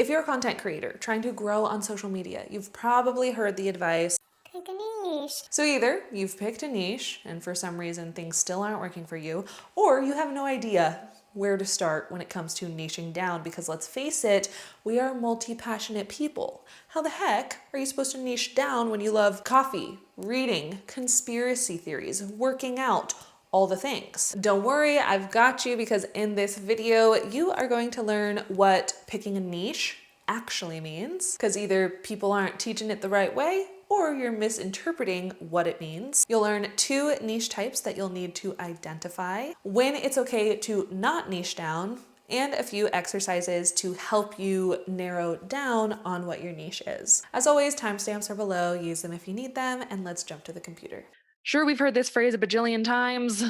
If you're a content creator trying to grow on social media, you've probably heard the advice, pick a niche. So either you've picked a niche and for some reason things still aren't working for you, or you have no idea where to start when it comes to niching down, because let's face it, we are multi-passionate people. How the heck are you supposed to niche down when you love coffee, reading, conspiracy theories, working out, all the things? Don't worry, I've got you, because in this video, you are going to learn what picking a niche actually means, because either people aren't teaching it the right way or you're misinterpreting what it means. You'll learn 2 niche types that you'll need to identify, when it's okay to not niche down, and a few exercises to help you narrow down on what your niche is. As always, timestamps are below, use them if you need them, and let's jump to the computer. Sure, we've heard this phrase a bajillion times.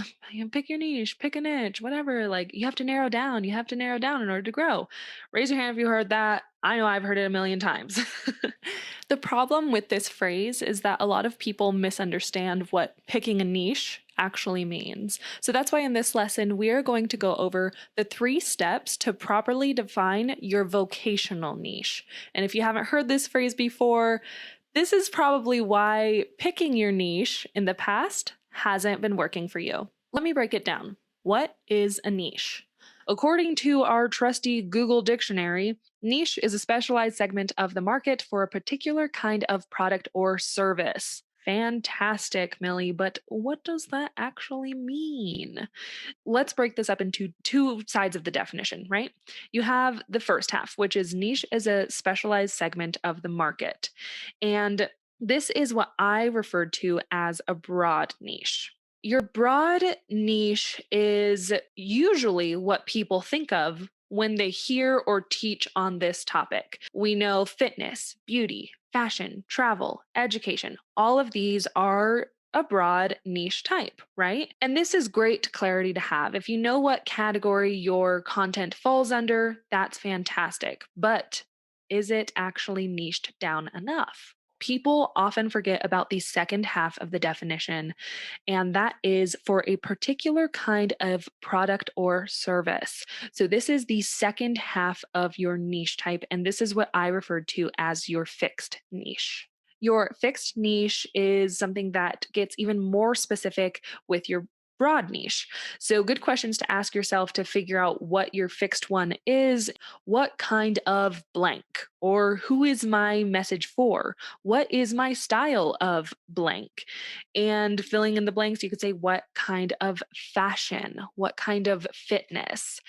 Pick your niche, pick a niche, whatever. Like, you have to narrow down. You have to narrow down in order to grow. Raise your hand if you heard that. I know I've heard it a million times. The problem with this phrase is that a lot of people misunderstand what picking a niche actually means. So that's why in this lesson, we are going to go over the 3 steps to properly define your vocational niche. And if you haven't heard this phrase before, this is probably why picking your niche in the past hasn't been working for you. Let me break it down. What is a niche? According to our trusty Google dictionary, niche is a specialized segment of the market for a particular kind of product or service. Fantastic, Millie, but what does that actually mean? Let's break this up into 2 sides of the definition, right? You have the first half, which is niche as a specialized segment of the market. And this is what I referred to as a broad niche. Your broad niche is usually what people think of when they hear or teach on this topic. We know fitness, beauty, fashion, travel, education, all of these are a broad niche type, right? And this is great clarity to have. If you know what category your content falls under, that's fantastic. But is it actually niched down enough? People often forget about the second half of the definition, and that is for a particular kind of product or service. So this is the second half of your niche type, and this is what I referred to as your fixed niche. Your fixed niche is something that gets even more specific with your broad niche. So, good questions to ask yourself to figure out what your fixed one is. What kind of blank? Or who is my message for? What is my style of blank? And filling in the blanks, you could say, what kind of fashion? What kind of fitness?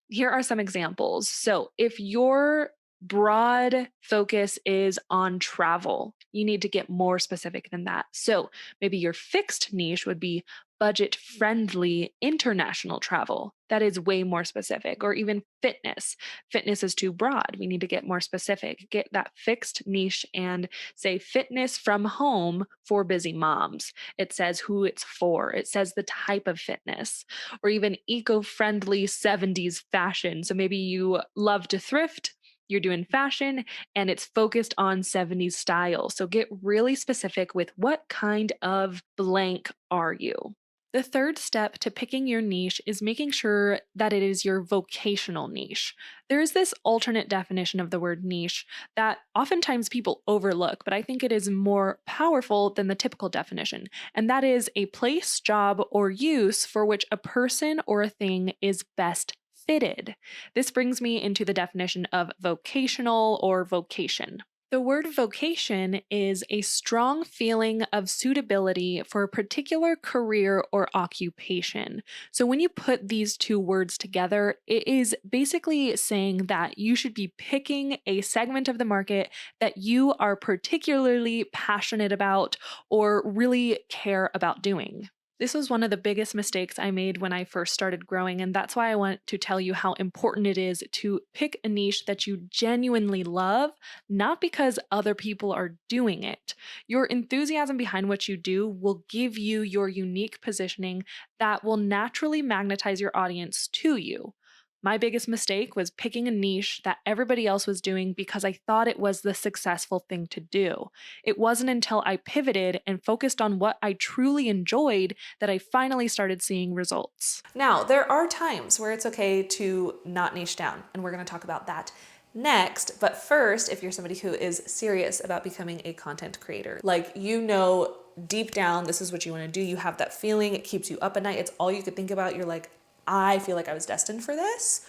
Here are some examples. So, if your broad focus is on travel, you need to get more specific than that. So maybe your fixed niche would be budget friendly international travel. That is way more specific. Or even fitness. Fitness is too broad. We need to get more specific. Get that fixed niche and say fitness from home for busy moms. It says who it's for. It says the type of fitness. Or even eco-friendly 70s fashion. So maybe you love to thrift, you're doing fashion, and it's focused on 70s style. So get really specific with what kind of blank are you. The third step to picking your niche is making sure that it is your vocational niche. There is this alternate definition of the word niche that oftentimes people overlook, but I think it is more powerful than the typical definition. And that is a place, job, or use for which a person or a thing is best fitted. This brings me into the definition of vocational or vocation. The word vocation is a strong feeling of suitability for a particular career or occupation. So when you put these 2 words together, it is basically saying that you should be picking a segment of the market that you are particularly passionate about or really care about doing. This was one of the biggest mistakes I made when I first started growing, and that's why I want to tell you how important it is to pick a niche that you genuinely love, not because other people are doing it. Your enthusiasm behind what you do will give you your unique positioning that will naturally magnetize your audience to you. My biggest mistake was picking a niche that everybody else was doing because I thought it was the successful thing to do. It wasn't until I pivoted and focused on what I truly enjoyed that I finally started seeing results. Now, there are times where it's okay to not niche down, and we're going to talk about that next. But first, if you're somebody who is serious about becoming a content creator, like, you know, deep down, this is what you want to do. You have that feeling. It keeps you up at night. It's all you could think about. You're like, I feel like I was destined for this.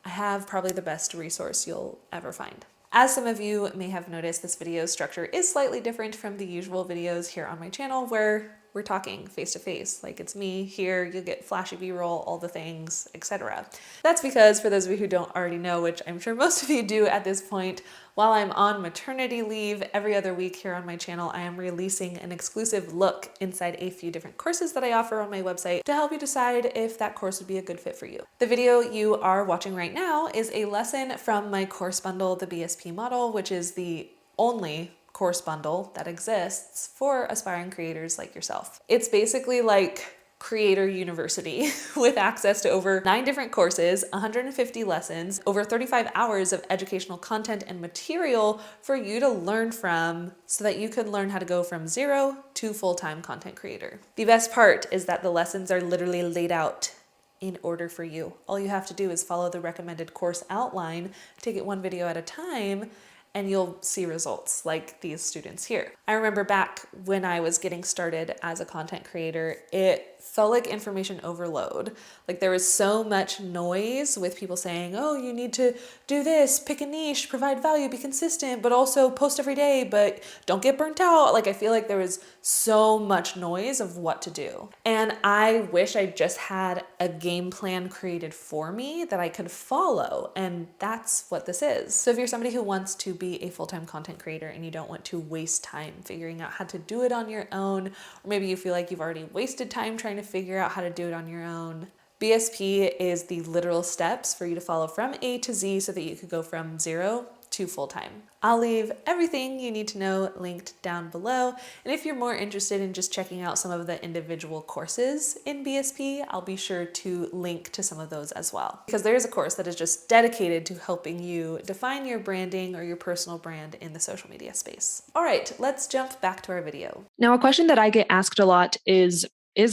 I have probably the best resource you'll ever find. As some of you may have noticed, this video structure is slightly different from the usual videos here on my channel where we're talking face to face. Like, it's me here, you'll get flashy B-roll, all the things, etc. That's because, for those of you who don't already know, which I'm sure most of you do at this point, while I'm on maternity leave, every other week here on my channel, I am releasing an exclusive look inside a few different courses that I offer on my website to help you decide if that course would be a good fit for you. The video you are watching right now is a lesson from my course bundle, the BSP Model, which is the only course bundle that exists for aspiring creators like yourself. It's basically like Creator University with access to over 9 different courses, 150 lessons, over 35 hours of educational content and material for you to learn from so that you can learn how to go from 0 to full-time content creator. The best part is that the lessons are literally laid out in order for you. All you have to do is follow the recommended course outline, take it one video at a time, and you'll see results like these students here. I remember back when I was getting started as a content creator, it felt like information overload. Like, there was so much noise with people saying, oh, you need to do this, pick a niche, provide value, be consistent, but also post every day, but don't get burnt out. Like, I feel like there was so much noise of what to do. And I wish I just had a game plan created for me that I could follow. And that's what this is. So if you're somebody who wants to be a full-time content creator and you don't want to waste time figuring out how to do it on your own, or maybe you feel like you've already wasted time trying to figure out how to do it on your own, BSP is the literal steps for you to follow from A to Z so that you could go from 0 to full-time. I'll leave everything you need to know linked down below. And if you're more interested in just checking out some of the individual courses in BSP, I'll be sure to link to some of those as well. Because there is a course that is just dedicated to helping you define your branding or your personal brand in the social media space. All right, let's jump back to our video. Now, a question that I get asked a lot is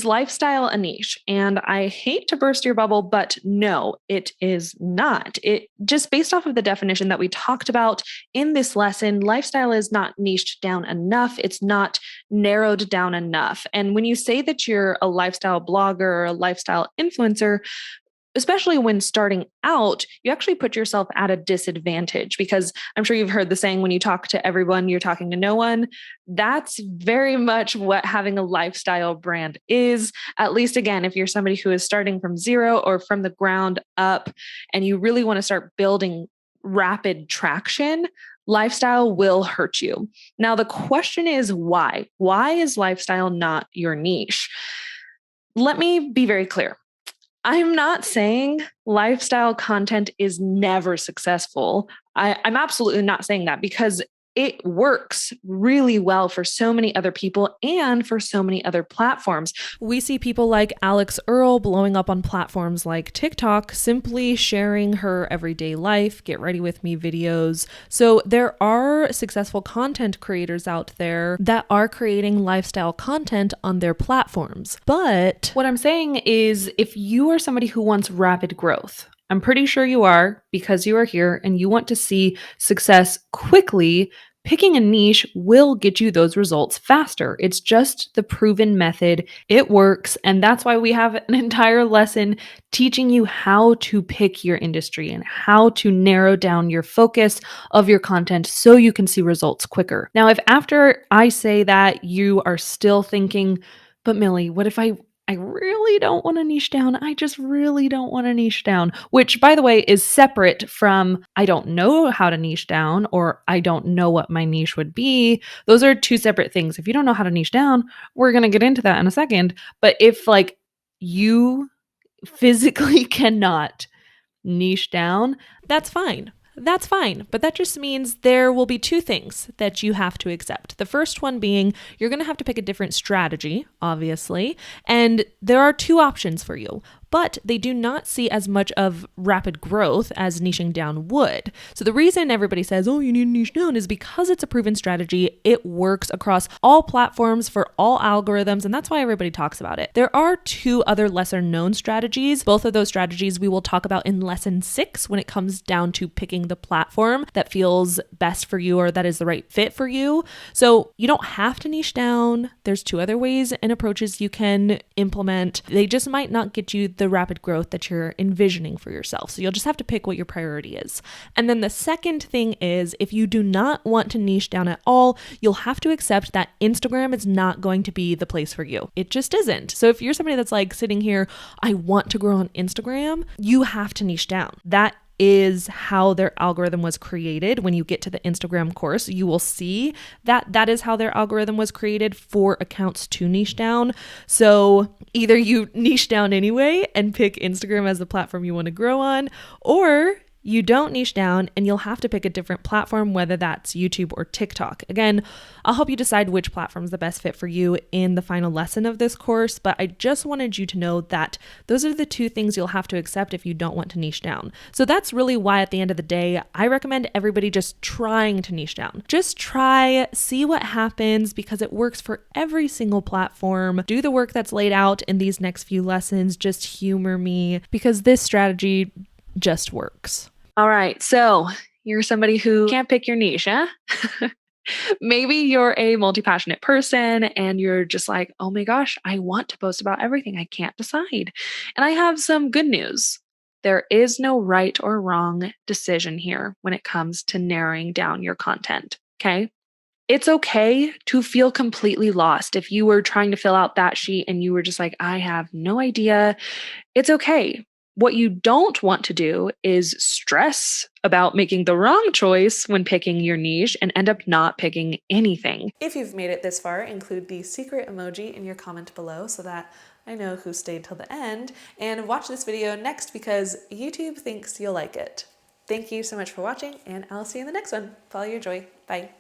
lifestyle a niche? And I hate to burst your bubble, but no, it is not. It just based off of the definition that we talked about in this lesson, lifestyle is not niched down enough. It's not narrowed down enough. And when you say that you're a lifestyle blogger or a lifestyle influencer, especially when starting out, you actually put yourself at a disadvantage because I'm sure you've heard the saying, when you talk to everyone, you're talking to no one. That's very much what having a lifestyle brand is. At least, again, if you're somebody who is starting from 0 or from the ground up and you really want to start building rapid traction, lifestyle will hurt you. Now, the question is why? Why is lifestyle not your niche? Let me be very clear. I'm not saying lifestyle content is never successful. I'm absolutely not saying that because it works really well for so many other people and for so many other platforms. We see people like Alex Earl blowing up on platforms like TikTok, simply sharing her everyday life, get ready with me videos. So there are successful content creators out there that are creating lifestyle content on their platforms. But what I'm saying is, if you are somebody who wants rapid growth, I'm pretty sure you are because you are here and you want to see success quickly, picking a niche will get you those results faster. It's just the proven method. It works. And that's why we have an entire lesson teaching you how to pick your industry and how to narrow down your focus of your content so you can see results quicker. Now, if after I say that you are still thinking, but Millie, what if I really don't want to niche down. I just really don't want to niche down, which, by the way, is separate from I don't know how to niche down or I don't know what my niche would be. Those are two separate things. If you don't know how to niche down, we're going to get into that in a second. But if like you physically cannot niche down, that's fine. That's fine, but that just means there will be 2 things that you have to accept. The first one being you're going to have to pick a different strategy, obviously, and there are 2 options for you. but they do not see as much of rapid growth as niching down would. So the reason everybody says, oh, you need to niche down is because it's a proven strategy. It works across all platforms for all algorithms, and that's why everybody talks about it. There are two other lesser known strategies. Both of those strategies we will talk about in lesson 6 when it comes down to picking the platform that feels best for you or that is the right fit for you. So you don't have to niche down. There's two other ways and approaches you can implement. They just might not get you the rapid growth that you're envisioning for yourself. So you'll just have to pick what your priority is. And then the second thing is, if you do not want to niche down at all, you'll have to accept that Instagram is not going to be the place for you. It just isn't. So if you're somebody that's like sitting here, I want to grow on Instagram, you have to niche down. That is how their algorithm was created. When you get to the Instagram course, you will see that that is how their algorithm was created for accounts to niche down. So either you niche down anyway and pick Instagram as the platform you want to grow on, or you don't niche down and you'll have to pick a different platform, whether that's YouTube or TikTok. Again, I'll help you decide which platform is the best fit for you in the final lesson of this course, but I just wanted you to know that those are the two things you'll have to accept if you don't want to niche down. So that's really why at the end of the day, I recommend everybody just trying to niche down. Just try, see what happens, because it works for every single platform. Do the work that's laid out in these next few lessons. Just humor me, because this strategy just works. All right. So you're somebody who can't pick your niche, huh? Maybe you're a multi-passionate person and you're just like, oh my gosh, I want to post about everything. I can't decide. And I have some good news. There is no right or wrong decision here when it comes to narrowing down your content. Okay. It's okay to feel completely lost. If you were trying to fill out that sheet and you were just like, I have no idea, it's okay. What you don't want to do is stress about making the wrong choice when picking your niche and end up not picking anything. If you've made it this far, include the secret emoji in your comment below so that I know who stayed till the end, and watch this video next because YouTube thinks you'll like it. Thank you so much for watching, and I'll see you in the next one. Follow your joy. Bye.